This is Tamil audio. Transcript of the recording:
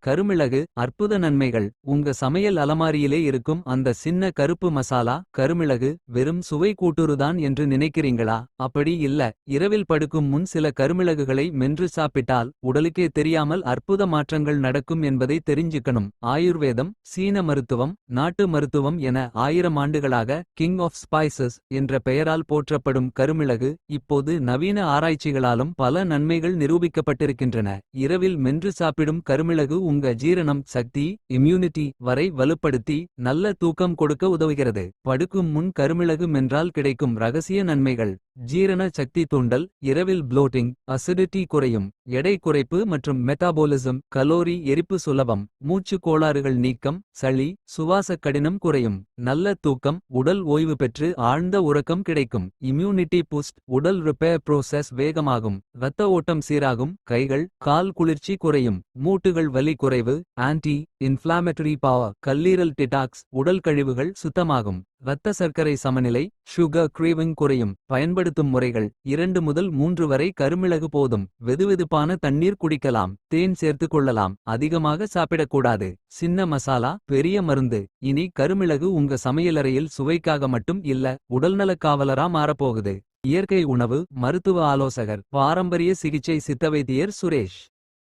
கருமிளகு அற்புத நன்மைகள். உங்க சமையல் அலமாரியிலே இருக்கும் அந்த சின்ன கருப்பு மசாலா கருமிளகு வெறும் சுவை கூட்டுருதான் என்று நினைக்கிறீங்களா. அப்படி இல்ல. இரவில் படுக்கும் முன் சில கருமிளகுகளை மென்று சாப்பிட்டால் உடலுக்கே தெரியாமல் அற்புத மாற்றங்கள் நடக்கும் என்பதை தெரிஞ்சுக்கணும். ஆயுர்வேதம் சீன மருத்துவம் நாட்டு மருத்துவம் என 1000 ஆண்டுகளாக கிங் ஆஃப் ஸ்பைசஸ் என்ற பெயரால் போற்றப்படும் கருமிளகு இப்போது நவீன ஆராய்ச்சிகளாலும் பல நன்மைகள் நிரூபிக்கப்பட்டிருக்கின்றன. இரவில் மென்று சாப்பிடும் கருமிளகு உங்க ஜீரணம் சக்தி இம்யூனிட்டி வரை வலுப்படுத்தி நல்ல தூக்கம் கொடுக்க உதவுகிறது. படுக்கும் முன் கருமிளகு மென்றால் கிடைக்கும் ரகசிய நன்மைகள். ஜீரண சக்தி தூண்டல் இரவில் ப்ளோட்டிங் அசிடிட்டி குறையும். எடை குறைப்பு மற்றும் மெட்டாபோலிசம் கலோரி எரிப்பு சுலபம். மூச்சு கோளாறுகள் நீக்கம் சளி சுவாச கடினம் குறையும். நல்ல தூக்கம் உடல் ஓய்வு பெற்று ஆழ்ந்த உறக்கம் கிடைக்கும். இம்யூனிட்டி பூஸ்ட் உடல் ரிப்பேர் ப்ரோசஸ் வேகமாகும். இரத்த ஓட்டம் சீராகும். கைகள் கால் குளிர்ச்சி குறையும். மூட்டுகள் வலி குறைவு. ஆன்டி இன்ஃப்ளாமேட்டரி பவர் கல்லீரல் டிடாக்ஸ் உடல் கழிவுகள் சுத்தமாகும். இரத்த சர்க்கரை சமநிலை சுகர் கிரேவிங் குறையும். பயன்படுத்தும் முறைகள் 2 முதல் 3 வரை கருமிளகு போதும். வெதுவெதுப்பான தண்ணீர் குடிக்கலாம். தேன் சேர்த்து கொள்ளலாம். அதிகமாக சாப்பிடக்கூடாது. சின்ன மசாலா பெரிய மருந்து. இனி கருமிளகு உங்க சமையலறையில் சுவைக்காக மட்டும் இல்ல உடல்நலக் காவலரா மாறப்போகுது. இயற்கை உணவு மருத்துவ ஆலோசகர் பாரம்பரிய சிகிச்சை சித்தவைத்தியர் சுரேஷ்.